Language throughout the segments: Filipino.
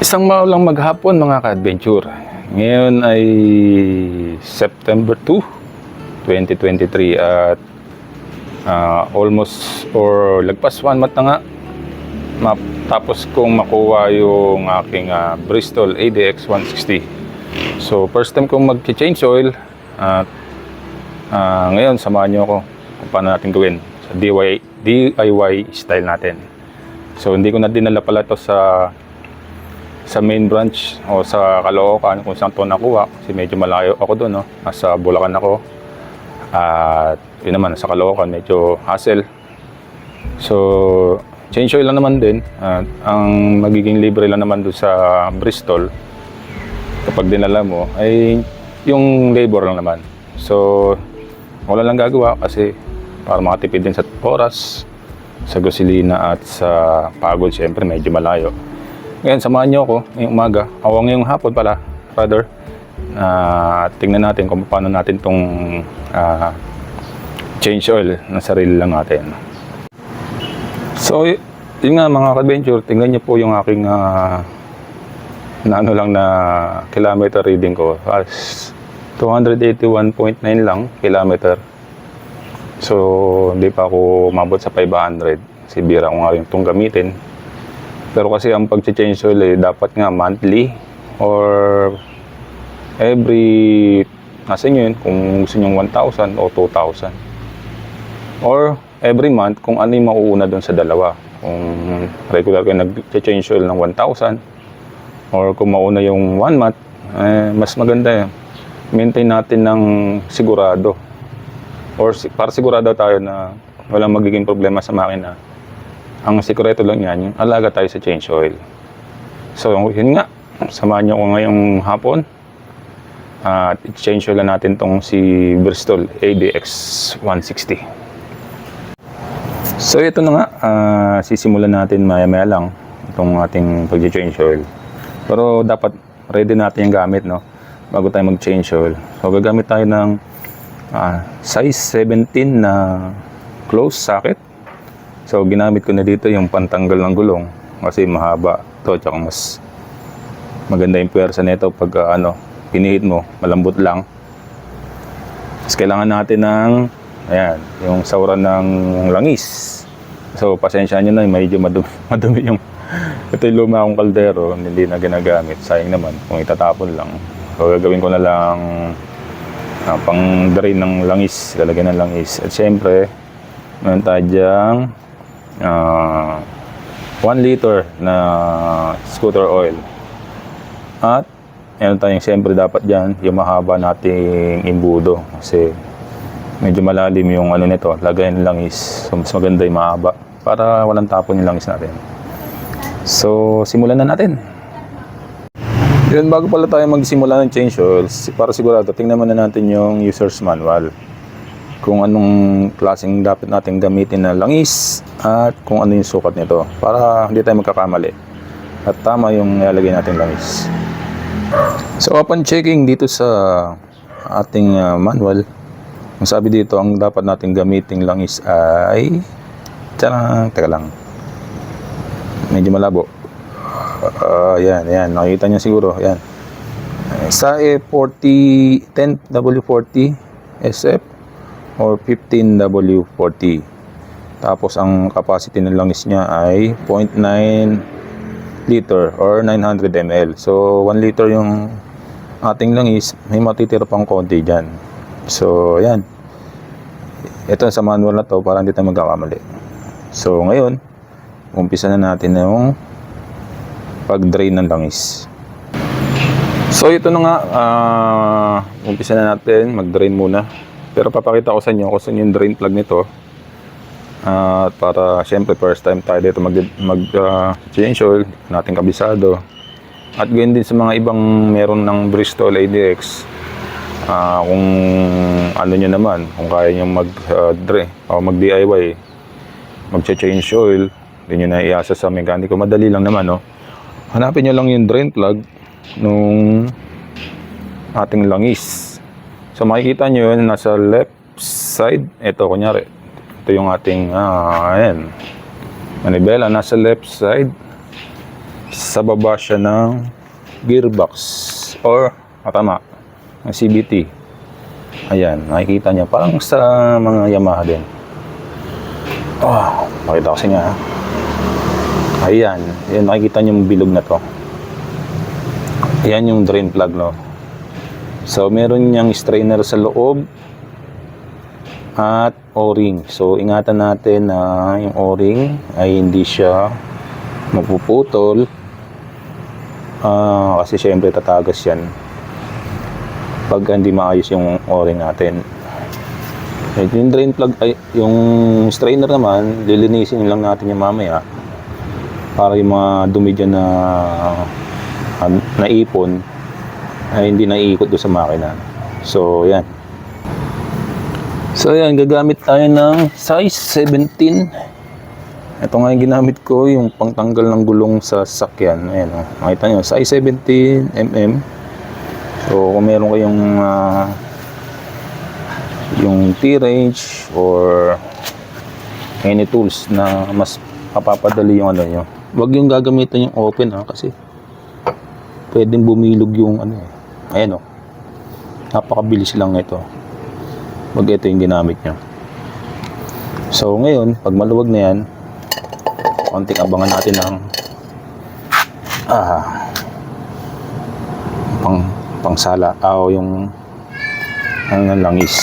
Isang maulang maghapon mga ka-adventure. Ngayon ay September 2, 2023 at almost or lagpas 1 month na nga tapos kong makuha yung aking Bristol ADX 160. So first time kong mag-change oil at ngayon samahan nyo ako kung paano natin gawin sa DIY style natin. So hindi ko na dinala pala to sa main branch o sa Caloocan kung saan ito nakuha kasi medyo malayo ako doon, no? Nasa Bulacan ako at yun naman sa Caloocan medyo hassle. So change oil lang naman din at ang magiging libre lang naman doon sa Bristol kapag dinala mo ay yung labor lang naman. So wala lang gagawa kasi para makatipid din sa oras, sa gasolina at sa pagod, syempre medyo malayo. Ngayon, samahan nyo ako ngayong umaga, o ngayong hapon pala, rather. Tingnan natin kung paano natin itong change oil ng sarili lang natin. So, yun nga mga ka-adventure, tingnan nyo po yung aking na kilometer reading ko. 281.9 lang kilometer. So, hindi pa ako umabot sa 500. Kasi bira ko nga rin itong gamitin. Pero kasi ang pag-change oil dapat nga monthly or every nasa inyo yun kung gusto nyo 1,000 o 2,000 or every month kung ano yung mauuna doon sa dalawa. Kung regular kayo nag-change oil ng 1,000 or kung mauna yung 1 month, mas maganda yun. Maintain natin ng sigurado or para sigurado tayo na walang magiging problema sa makina. Ang sikreto lang yan, yung alaga tayo sa change oil. So, yun nga. Samahan nyo ko ngayong hapon. At i-change oil natin tong si Bristol ADX 160. So, ito na nga. Sisimulan natin maya-maya lang itong ating pag-change oil. Pero dapat ready natin yung gamit, no? Bago tayo mag-change oil. So, gagamit tayo ng size 17 na close socket. So, ginamit ko na dito yung pantanggal ng gulong kasi mahaba to, tsaka mas maganda yung puwersa nito pag pinihit mo, malambot lang. Tapos kailangan natin ng yung sauran ng langis. So, pasensya nyo na, medyo madumi yung ito yung luma akong kaldero, hindi na ginagamit. Sayang naman kung itatapon lang. So, gagawin ko na lang pang drain ng langis, lalagyan ng langis. At syempre, meron tayo dyang 1 liter na scooter oil. At meron tayong siyempre dapat dyan yung mahaba nating imbudo kasi medyo malalim yung nito, lagayan ng langis. So mas maganda yung mahaba para walang tapon yung langis natin. So simulan na natin. Yun, bago pala tayo magsimula ng change oil, para sigurado tingnan muna natin yung user's manual kung anong klaseng dapat natin gamitin na langis at kung ano yung sukat nito para hindi tayo magkakamali at tama yung ilalagay natin langis. So upon checking dito sa ating manual, ang sabi dito ang dapat natin gamiting langis ay teka lang, medyo malabo. Yan, nakikita nyo siguro, yan, SAE 10W40 SF or 15W40. Tapos ang capacity ng langis niya ay 0.9 liter or 900 ml. So 1 liter yung ating langis, may matitira pang konti dyan. So yan, ito sa manual na to para hindi tayo magkakamali. So ngayon, umpisa na natin yung pag-drain ng langis. So ito na nga, umpisa na natin mag-drain muna. Pero papakita ko sa inyo kung saan yung drain plug nito. Para siyempre first time tayo dito mag-change oil, natin kabisado. At ganyan din sa mga ibang meron ng Bristol ADX. Kung ano nyo naman, kung kaya nyo mag-DIY, mag-change oil, hindi nyo na iasa sa mekaniko. Madali lang naman, no? Hanapin nyo lang yung drain plug nung ating langis. So makikita nyo yun, nasa left side. Ito, kunyari, ito yung ating manibela, nasa left side sa baba siya ng gearbox or tama, ng CVT. Ayan, nakikita niya parang sa mga Yamaha din. Pakita kasi nga. Ayan, yan, nakikita niyo yung bilog na to. Ayan yung drain plug, no. So meron niyang strainer sa loob at o-ring. So ingatan natin na yung o-ring ay hindi siya mapuputol, kasi syempre tatagas yan pag hindi maayos yung o-ring natin. Yung drain plug ay yung strainer naman, lilinisin lang natin yung mamaya para yung mga dumi dyan na naipon ay hindi naiikot doon sa makina. So yan. So yan, gagamit tayo ng size 17. Ito nga yung ginamit ko, yung pangtanggal ng gulong sa sasakyan. Ayan, makita nyo, size 17 mm. So kung meron kayong yung T-wrench or any tools na mas mapapadali yung ano nyo, wag yung gagamitan yung open, kasi pwedeng bumilog yung ano eh. Ayan, napakabilis lang ito. Wag ito yung ginamit nyo. So ngayon, pag maluwag na yan, konting abangan natin ng pangsala o yung langis.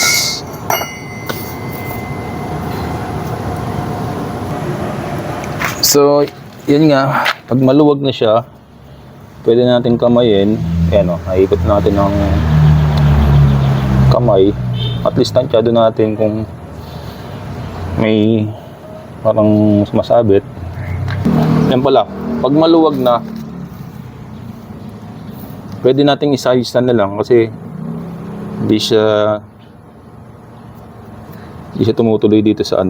So yun nga, pag maluwag na siya, pwede natin kamayin. Ayan, naikot natin ng kamay. At least tansyado natin kung may parang sumasabit. Yan pala, pag maluwag na, pwede nating isayusan na lang kasi hindi siya tumutuloy dito sa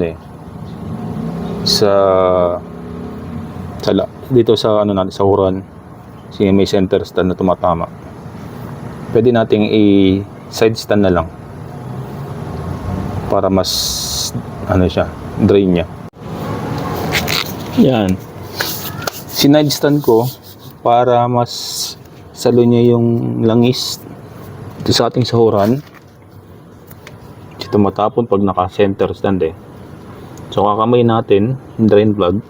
dito sa sa huran. Kasi may center stand na tumatama. Pwede nating i-side stand na lang para mas drain niya. Yan. Sinide stand ko para mas salo niya yung langis dito sa ating sahuran. Kasi tumatapon pag naka-center stand eh. So kakamay natin yung drain plug.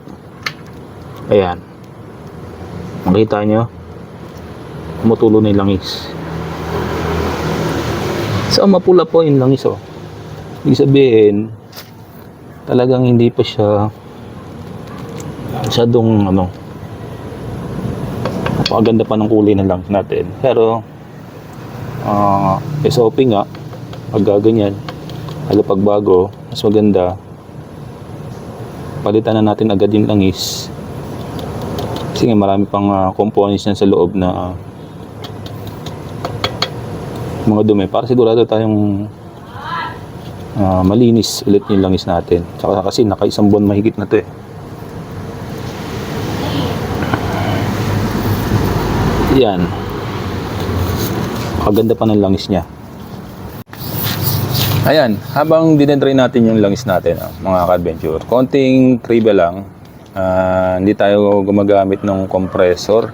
Ayan. Makita nyo, tumutulo na yung langis. So mapula po yung langis Ibig sabihin, talagang hindi pa siya masyadong napakaganda pa ng kulay ng langis natin. Pero SOP nga, pag gaganyan, pag bago, mas maganda, palitan na natin agad yung langis. Kasi nga marami pang components na sa loob na mga dumi, para sigurado tayong malinis ulit yung langis natin. Tsaka kasi naka-isang buwan mahigit na to eh. Yan, maganda pa ng langis niya. Ayan, habang dinedry natin yung langis natin, mga ka-adventure, konting trivia lang. Hindi tayo gumagamit ng compressor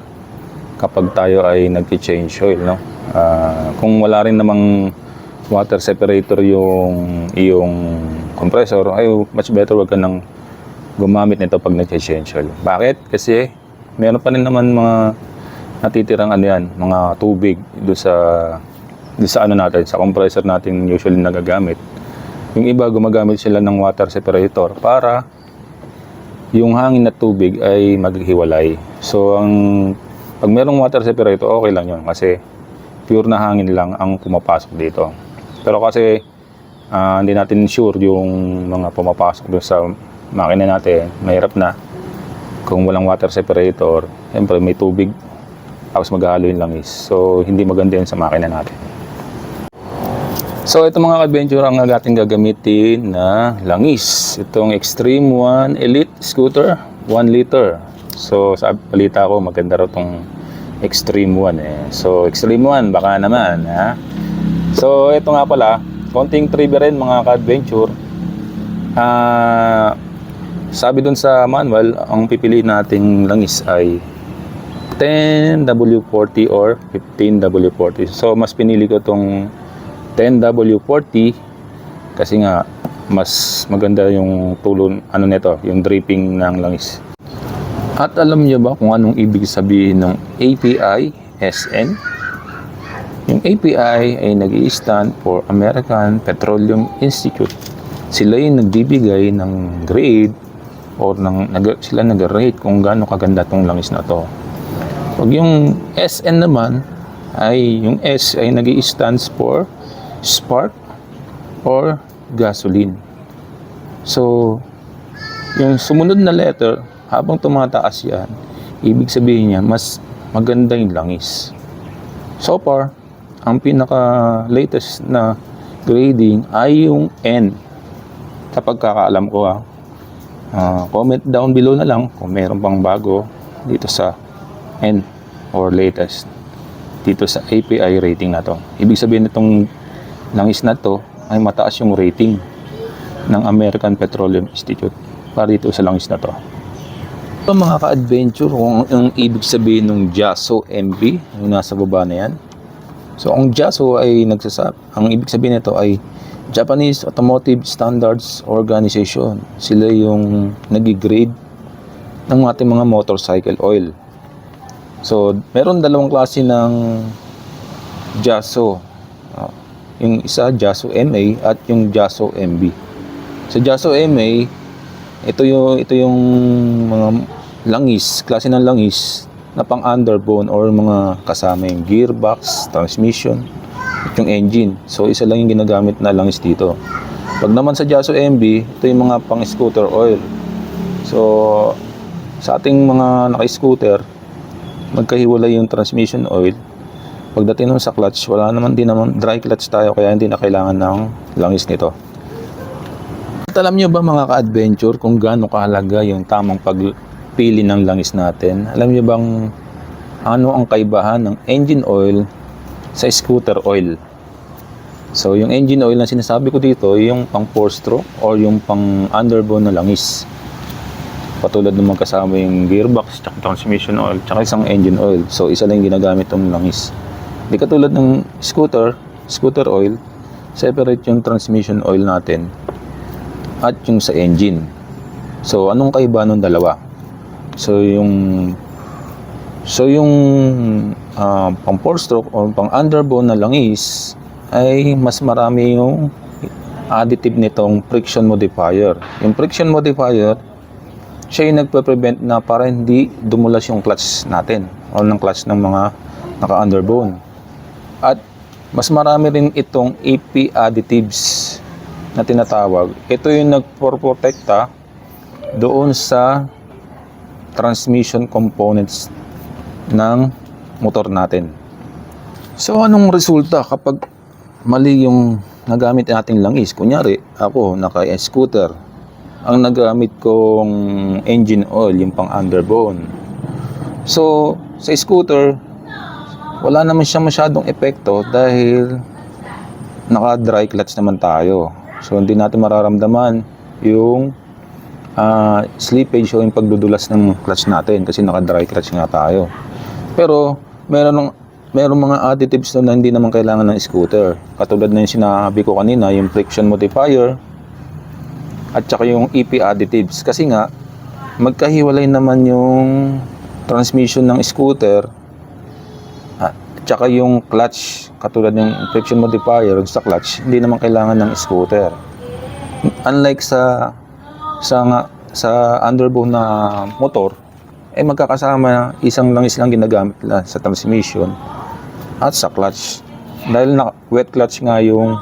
kapag tayo ay nag-change oil, kung wala rin namang water separator yung iyong compressor, ay much better wag ka nang gumamit nito pag nag-change oil. Bakit? Kasi meron pa rin naman mga natitirang mga tubig doon sa natin, sa compressor natin usually nagagamit. Yung iba gumagamit sila ng water separator para yung hangin at tubig ay maghiwalay. So pag merong water separator, okay lang yun kasi pure na hangin lang ang pumapasok dito. Pero kasi hindi natin sure yung mga pumapasok doon sa makina natin, mahirap na kung walang water separator. Siyempre may tubig tapos maghahalo yung langis, so hindi maganda yun sa makina natin. So ito mga ka-adventure ang ating gagamitin na langis, itong Extreme 1 Elite Scooter 1 liter. So sa balita ko maganda raw itong Extreme 1 So Extreme 1 baka naman So ito nga pala, konting trivia rin mga ka-adventure. Sabi dun sa manual, ang pipiliin nating langis ay 10W40 or 15W40. So mas pinili ko tong 10W40 kasi nga mas maganda yung tulon nito, yung dripping ng langis. At alam niyo ba kung anong ibig sabihin ng API SN? Yung API ay nag-i-stand for American Petroleum Institute. Sila yung nagbibigay ng grade or sila nag-rate kung gaano kaganda tong langis na to. Pag yung SN naman ay yung S ay nag-i-stands for spark or gasoline. So yung sumunod na letter habang tumataas yan, ibig sabihin niya mas maganda yung langis. So far, ang pinaka latest na grading ay yung N. Sa pagkakaalam ko comment down below na lang kung meron pang bago dito sa N or latest dito sa API rating na to. Ibig sabihin nitong langis na to ay mataas yung rating ng American Petroleum Institute para dito sa langis na to. So, mga ka-adventure, kung ang ibig sabihin ng JASO MB, yung nasa baba na yan. So ang JASO ay ang ibig sabihin nito ay Japanese Automotive Standards Organization. Sila yung nag-grade ng ating mga motorcycle oil. So meron dalawang klase ng JASO. Yung isa JASO MA at yung JASO MB. Sa JASO MA, ito yung mga langis, klase ng langis na pang underbone or mga kasama yung gearbox, transmission, at yung engine. So isa lang yung ginagamit na langis dito. Pag naman sa JASO MB, ito yung mga pang scooter oil. So sa ating mga naka-scooter, magkahiwalay yung transmission oil. Pagdating nun sa clutch, din naman dry clutch tayo, kaya hindi na kailangan ng langis nito. At alam nyo ba mga ka-adventure kung gaano kahalaga yung tamang pagpili ng langis natin? Alam nyo bang ano ang kaibahan ng engine oil sa scooter oil? So yung engine oil na sinasabi ko dito, yung pang 4-stroke or yung pang underbone na langis. Patulad ng magkasama yung gearbox, transmission oil, tsaka isang engine oil. So isa lang yung ginagamit ng langis. Di katulad ng scooter oil, separate yung transmission oil natin at yung sa engine. So anong kaiba ng dalawa? So yung pang 4-stroke o pang underbone na langis ay mas marami yung additive nitong friction modifier. Yung friction modifier, siya yung nagpe-prevent na para hindi dumulas yung clutch natin o ng clutch ng mga naka-underbone. At mas marami rin itong AP additives na tinatawag. Ito yung nagpo-protekta doon sa transmission components ng motor natin. So anong resulta kapag mali yung nagamit nating langis? Kunyari, ako naka-scooter, ang nagamit kong engine oil, yung pang underbone. So sa scooter, wala naman siya masyadong epekto dahil naka-dry clutch naman tayo. So hindi natin mararamdaman yung slippage o yung pagdudulas ng clutch natin kasi naka-dry clutch nga tayo. Pero meron mga additives na hindi naman kailangan ng scooter. Katulad na yung sinabi ko kanina, yung friction modifier at saka yung EP additives. Kasi nga, magkahiwalay naman yung transmission ng scooter at saka yung clutch. Katulad ng friction modifier sa clutch, hindi naman kailangan ng scooter. Unlike sa underbone na motor, magkakasama isang langis lang ginagamit sa transmission at sa clutch. Dahil wet clutch nga yung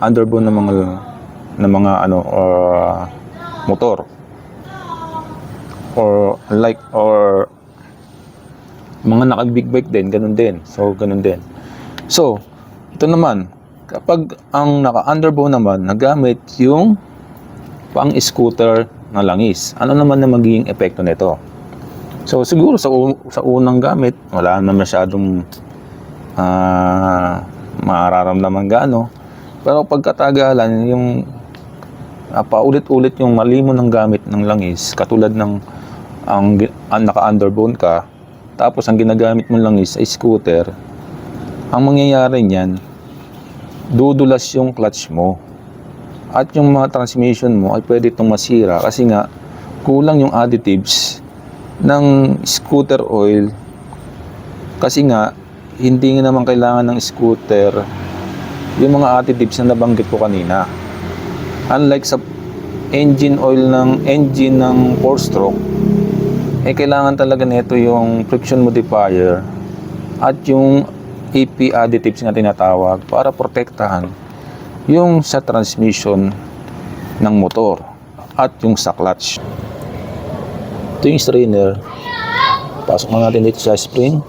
underbone ng mga motor or mga naka-big bike din, ganun din. So ito naman, kapag ang naka-underbone naman nagamit yung pang scooter na langis, ano naman na magiging epekto nito? So siguro sa unang gamit wala na masyadong mararamdaman gaano, pero pagkatagalan yung paulit-ulit yung mali mo ng gamit ng langis, katulad ng ang naka-underbone ka, tapos ang ginagamit mo lang is ay scooter, ang mangyayari niyan, dudulas yung clutch mo. At yung mga transmission mo ay pwede itong masira kasi nga kulang yung additives ng scooter oil. Kasi nga hindi naman kailangan ng scooter yung mga additives na nabanggit ko kanina. Unlike sa engine oil ng engine ng 4-stroke, kailangan talaga nito yung friction modifier at yung AP additives na tinatawag para protektahan yung sa transmission ng motor at yung sa clutch. Ito yung strainer. Pasok na natin dito sa spring.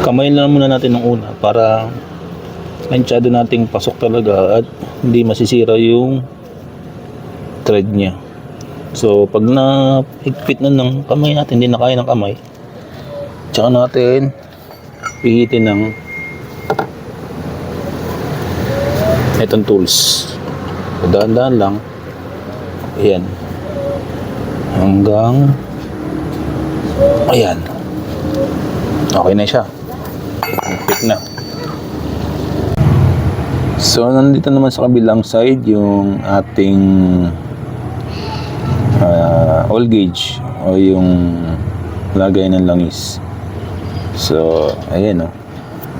Kamay lang muna natin ng una para mansyado nating pasok talaga at hindi masisira yung thread niya. So pag na-higpit na ng kamay natin, hindi na kaya ng kamay, tsaka natin pihitin ng itong tools. Dahan-dahan lang. Ayan. Hanggang ayan. Okay na siya. Higpit na. So, nandito naman sa kabilang side yung ating oil gauge o yung lagay ng langis. So, ayan o.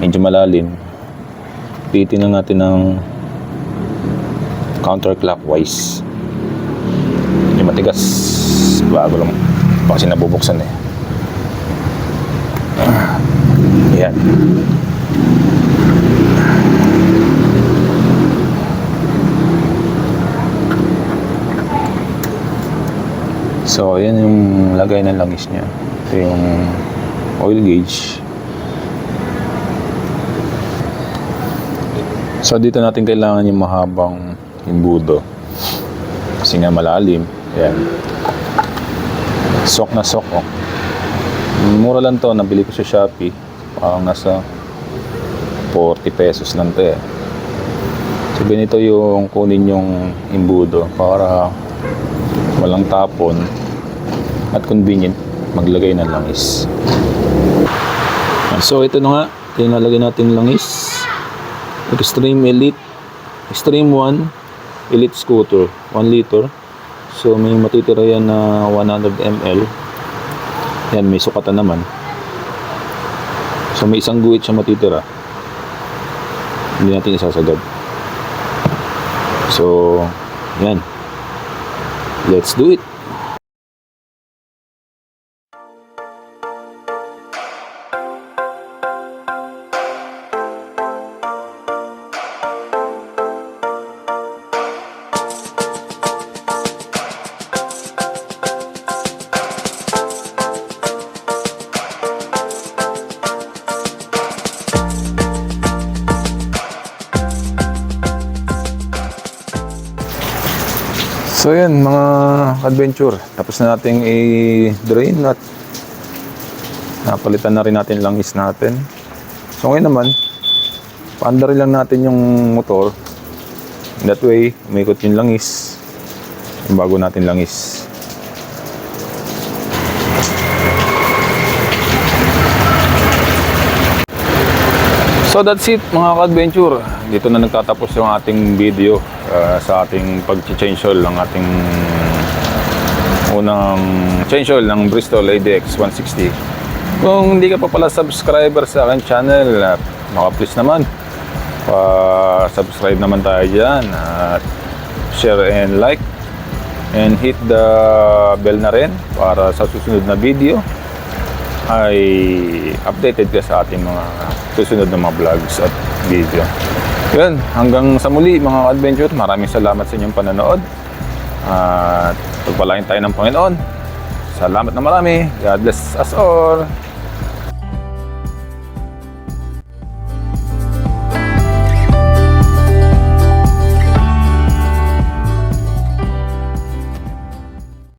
Medyo malalim. Pitin lang natin ng counterclockwise. Yung matigas. Bago lang. Kasi nabubuksan eh. Ayan. So, ayan yung lagay ng langis niya. Ito yung oil gauge. So, dito natin kailangan yung mahabang imbudo. Kasi nga malalim. Ayan. Sok na sok. Oh. Mura lang to. Nabili ko sa Shopee. Parang nasa 40 pesos lang to eh. So, ganito yung kunin yung imbudo para walang tapon at convenient maglagay ng langis. So ito na nga, ito yung nalagay natin langis. Extreme Elite, Extreme 1 Elite Scooter, 1 liter. So may matitira yan na 100 ml. Yan, may sukatan naman. So may isang guhit siya matitira. Hindi natin isasagad. So yan, let's do it. So yan mga adventure, tapos na nating i-drain at napalitan na rin natin langis natin. So ngayon naman, paandarin lang natin yung motor. That way, umikot yung langis, yung bago natin langis. So that's it mga ka-adventure. Dito na nagtatapos yung ating video sa ating pag-change oil ng ating unang change oil ng Bristol ADX 160. Kung hindi ka pa pala subscriber sa aking channel, maka-please naman subscribe naman tayo dyan at share and like and hit the bell na rin para sa susunod na video ay updated ka sa ating mga susunod na mga vlogs at video. Yan, hanggang sa muli mga adventure, maraming salamat sa inyong panonood at pagpalain tayo ng Panginoon. Salamat na marami. God bless us all.